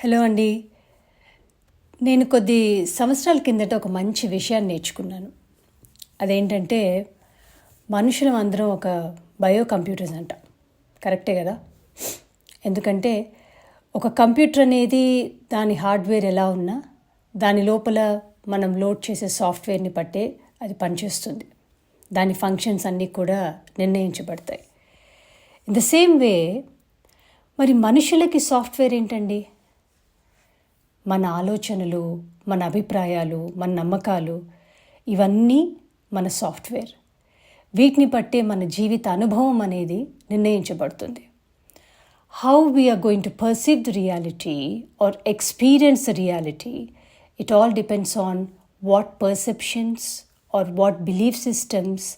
Hello అండి. నేను కొద్ది సంవత్సరాల కిందట ఒక మంచి విషయాన్ని నేర్చుకున్నాను. అదేంటంటే మనుషులం అందరం ఒక బయో కంప్యూటర్స్ అంట. కరెక్టే కదా? ఎందుకంటే ఒక కంప్యూటర్ అనేది దాని హార్డ్వేర్ ఎలా ఉన్నా దాని లోపల మనం లోడ్ చేసే సాఫ్ట్వేర్ని బట్టే అది పనిచేస్తుంది. దాని ఫంక్షన్స్ అన్నీ కూడా నిర్ణయించబడతాయి. ఇన్ ద సేమ్ వే మరి మనుషులకి సాఫ్ట్వేర్ ఏంటండి? మన ఆలోచనలు, మన అభిప్రాయాలు, మన నమ్మకాలు ఇవన్నీ మన సాఫ్ట్వేర్. వీటిని బట్టే మన జీవిత అనుభవం అనేది నిర్ణయించబడుతుంది. How we're going to perceive the reality or experience the reality, it all depends on what perceptions or what belief systems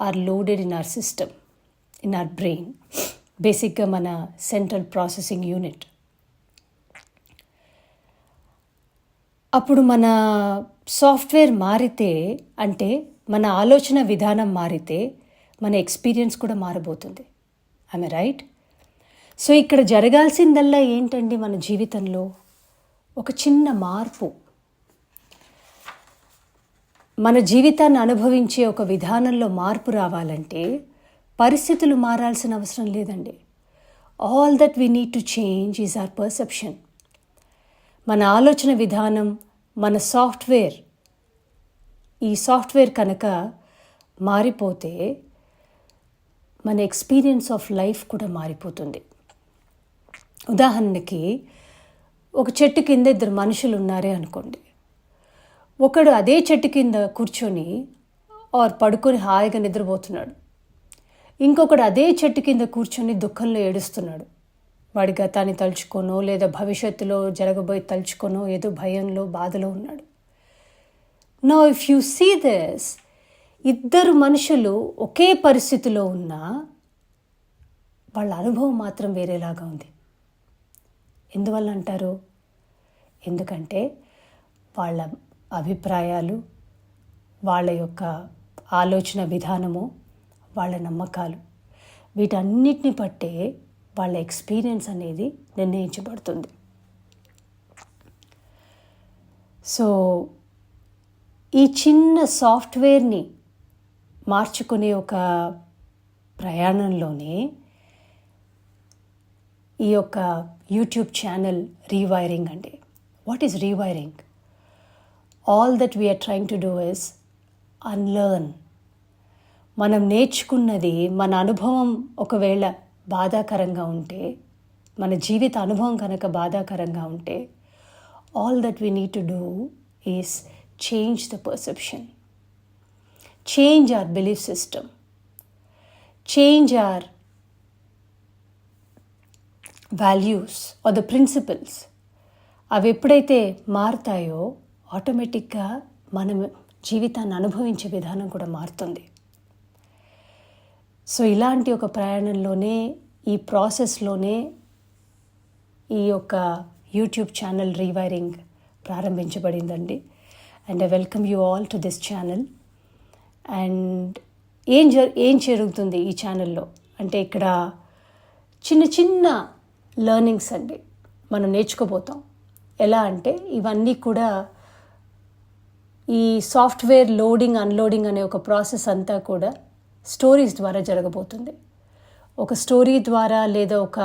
are loaded in our system, in our brain. బేసిక్గా మన సెంట్రల్ ప్రాసెసింగ్ యూనిట్. అప్పుడు మన software మారితే, అంటే మన ఆలోచన విధానం మారితే మన ఎక్స్పీరియన్స్ కూడా మారబోతుంది. I'm right? సో ఇక్కడ జరగాల్సిందల్లా ఏంటండి మన జీవితంలో? ఒక చిన్న మార్పు. మన జీవితాన్ని అనుభవించే ఒక విధానంలో మార్పు రావాలంటే పరిస్థితులు మారాల్సిన అవసరం లేదండి. All that we need to change is our perception. మన ఆలోచన విధానం, మన సాఫ్ట్వేర్, ఈ సాఫ్ట్వేర్ కనుక మారిపోతే మన ఎక్స్పీరియన్స్ ఆఫ్ లైఫ్ కూడా మారిపోతుంది. ఉదాహరణకి ఒక చెట్టు కింద ఇద్దరు మనుషులు ఉన్నారే అనుకోండి. ఒకడు అదే చెట్టు కింద కూర్చొని ఆర్ పడుకొని హాయిగా నిద్రపోతున్నాడు. ఇంకొకడు అదే చెట్టు కింద కూర్చొని దుఃఖంలో ఏడుస్తున్నాడు. వాడి గతాన్ని తలుచుకోనో లేదా భవిష్యత్తులో జరగబోయి తలుచుకోనో ఏదో భయంలో బాధలో ఉన్నాడు. Now if you see this, ఇద్దరు మనుషులు ఒకే పరిస్థితిలో ఉన్నా వాళ్ళ అనుభవం మాత్రం వేరేలాగా ఉంది. ఎందువల్ల అంటారు? ఎందుకంటే వాళ్ళ అభిప్రాయాలు, వాళ్ళ యొక్క ఆలోచన విధానము, వాళ్ళ నమ్మకాలు, వీటన్నిటిని బట్టే వాళ్ళ ఎక్స్పీరియన్స్ అనేది నిర్ణయించబడుతుంది. సో ఈ చిన్న సాఫ్ట్వేర్ని మార్చుకునే ఒక ప్రయాణంలోనే ఈ యొక్క యూట్యూబ్ ఛానల్ రీవైరింగ్ అండి. What is rewiring? All that we're trying to do is unlearn. మనం నేర్చుకున్నది, మన అనుభవం ఒకవేళ బాధాకరంగా ఉంటే, మన జీవిత అనుభవం కనుక బాధాకరంగా ఉంటే, all that we need to do is change the perception, change our belief system, change our values or the principles. అవి ఎప్పుడైతే మారుతాయో ఆటోమేటిక్గా మనం జీవితాన్ని అనుభవించే విధానం కూడా మారుతుంది. సో ఇలాంటి ఒక ప్రయాణంలోనే, ఈ ప్రాసెస్లోనే ఈ యొక్క యూట్యూబ్ ఛానల్ రీవైరింగ్ ప్రారంభించబడిందండి. And I welcome you all to this channel. And ఏం జరుగుతుంది ఈ ఛానల్లో అంటే, ఇక్కడ చిన్న చిన్న లెర్నింగ్స్ అండి మనం నేర్చుకోబోతాం. ఎలా అంటే, ఇవన్నీ కూడా ఈ సాఫ్ట్వేర్ లోడింగ్ అన్లోడింగ్ అనే ఒక ప్రాసెస్ అంతా కూడా స్టోరీస్ ద్వారా జరగబోతుంది. ఒక స్టోరీ ద్వారా లేదా ఒక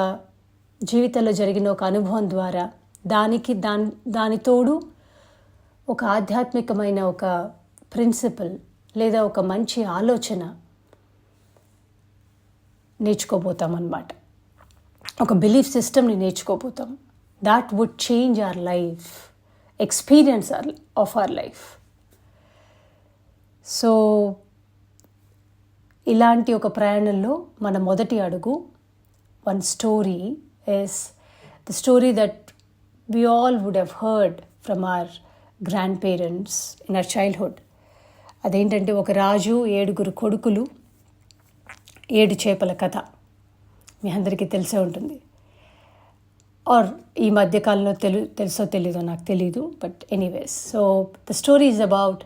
జీవితంలో జరిగిన ఒక అనుభవం ద్వారా దాని తోడు ఒక ఆధ్యాత్మికమైన ఒక ప్రిన్సిపల్ లేదా ఒక మంచి ఆలోచన నేర్చుకోబోతాం అన్నమాట. ఒక బిలీఫ్ సిస్టమ్ని నేర్చుకోబోతాం. That would change our life, experience of our life. So ఇలాంటి ఒక ప్రయాణంలో మన మొదటి అడుగు, one story is the story that we all would have heard from our grandparents in our childhood. అదేంటంటే, ఒక రాజు, 7 కొడుకులు, 7 చేపల కథ. మీ అందరికీ తెలిసే ఉంటుంది. ఆర్ ఈ మధ్యకాలంలో తెలుసో తెలీదో నాకు తెలీదు, but anyways. So the story is about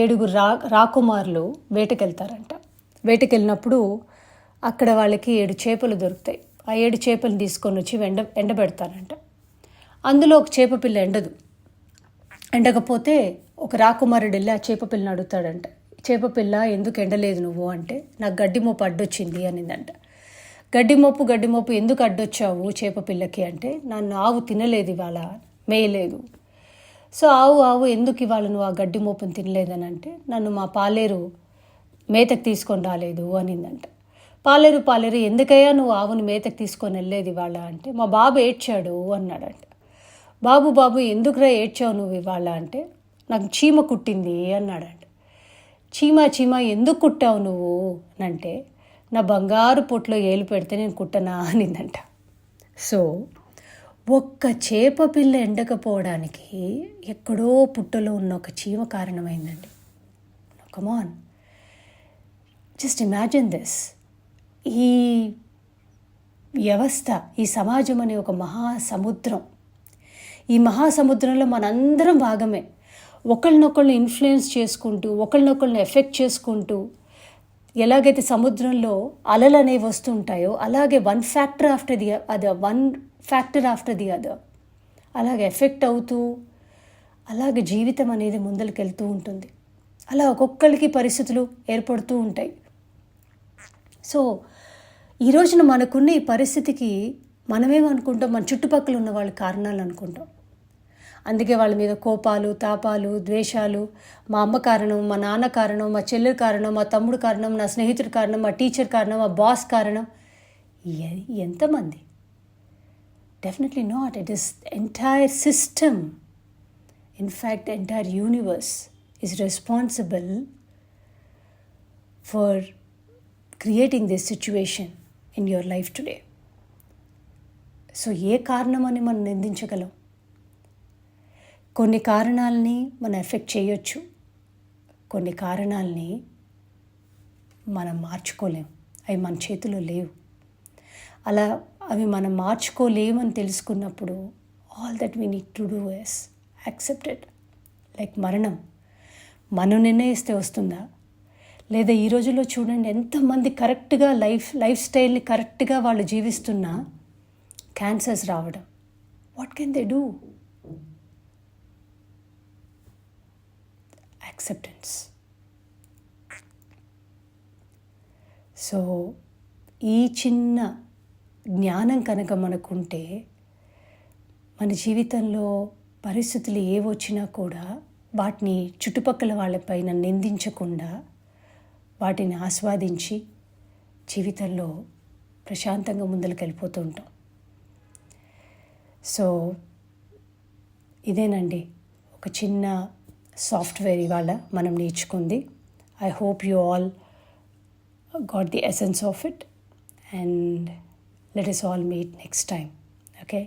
7 రాకుమారులు వేటకెళ్తారంట. వేటకెళ్ళినప్పుడు అక్కడ వాళ్ళకి 7 చేపలు దొరుకుతాయి. ఆ 7 చేపలను తీసుకొని వచ్చి ఎండబెడతారంట. అందులో ఒక చేప పిల్ల ఎండకపోతే ఒక రాకుమారుడు వెళ్ళి ఆ చేప పిల్లని అడుగుతాడంట, చేప పిల్ల ఎందుకు ఎండలేదు నువ్వు అంటే, నాకు గడ్డి మోపు అడ్డొచ్చింది అనిందంట. గడ్డి మోపు ఎందుకు అడ్డొచ్చావు చేప పిల్లకి అంటే, నన్ను ఆవు తినలేదు ఇవాళ, మేయలేదు. సో ఆవు ఎందుకు ఇవాళ నువ్వు ఆ గడ్డి మోపుని తినలేదని అంటే, నన్ను మా పాలేరు మేతకు తీసుకొని రాలేదు అనిందంట. పాలేరు ఎందుకయ్యా నువ్వు ఆవుని మేతకు తీసుకొని వెళ్ళలేదు ఇవాళ అంటే, మా బాబు ఏడ్చాడు అన్నాడంట. బాబు ఎందుకురా ఏడ్చావు నువ్వు ఇవాళ అంటే, నాకు చీమ కుట్టింది అన్నాడంట. చీమ ఎందుకు కుట్టావు నువ్వు అంటే, నా బంగారు పొట్లో ఏలు పెడితే నేను కుట్టనా అనిందంట. సో ఒక్క చేప పిల్ల ఎండకపోవడానికి ఎక్కడో పుట్టలో ఉన్న ఒక చీమ కారణమైందండి. కమాన్, జస్ట్ ఇమాజిన్ దిస్. ఈ వ్యవస్థ, ఈ సమాజం అనే ఒక మహాసముద్రం, ఈ మహాసముద్రంలో మనందరం భాగమే. ఒకళ్ళనొకళ్ళని ఇన్ఫ్లుయెన్స్ చేసుకుంటూ, ఒకళ్ళనొకళ్ళని ఎఫెక్ట్ చేసుకుంటూ, ఎలాగైతే సముద్రంలో అలలు అనేవి వస్తుంటాయో అలాగే one factor after the other అలాగే ఎఫెక్ట్ అవుతూ, అలాగే జీవితం అనేది ముందరికి వెళ్తూ ఉంటుంది. అలా ఒక్కొక్కరికి పరిస్థితులు ఏర్పడుతూ ఉంటాయి. సో ఈ రోజున మనకున్న ఈ పరిస్థితికి మనమేమనుకుంటాం, మన చుట్టుపక్కల ఉన్న వాళ్ళ కారణాలు అనుకుంటాం. అందుకే వాళ్ళ మీద కోపాలు, తాపాలు, ద్వేషాలు, మా అమ్మ కారణం, మా నాన్న కారణం, మా చెల్లెలు కారణం, మా తమ్ముడు కారణం, నా స్నేహితుడి కారణం, మా టీచర్ కారణం, మా బాస్ కారణం. ఎంతమంది? Definitely not. It is entire system. In fact entire universe is responsible for creating this situation in your life today. So ఏ కారణం అని మనం నిందించగలం? కొన్ని కారణాలని మనం ఎఫెక్ట్ చేయొచ్చు, కొన్ని కారణాలని మనం మార్చుకోలేం. అవి మన చేతిలో లేవు. అలా అవి మనం మార్చుకోలేమని తెలుసుకున్నప్పుడు all that we need to do is accept it. Like మరణం మనం నిర్ణయిస్తే వస్తుందా? లేదా ఈ రోజుల్లో చూడండి, ఎంతమంది కరెక్ట్గా లైఫ్ స్టైల్ని కరెక్ట్గా వాళ్ళు జీవిస్తున్నా క్యాన్సర్స్ రావడం. What can they do? Acceptance. So ఈ చిన్న జ్ఞానం కనుక మనకుంటే, మన జీవితంలో పరిస్థితులు ఏవొచ్చినా కూడా వాటిని చుట్టుపక్కల వాళ్ళపైన నిందించకుండా వాటిని ఆస్వాదించి జీవితంలో ప్రశాంతంగా ముందరికి వెళ్ళిపోతూ ఉంటాం. సో ఇదేనండి ఒక చిన్న సాఫ్ట్వేర్ ఇవాళ మనం నేర్చుకుంది. I hope you all got the essence of it, and let us all meet next time. Okay?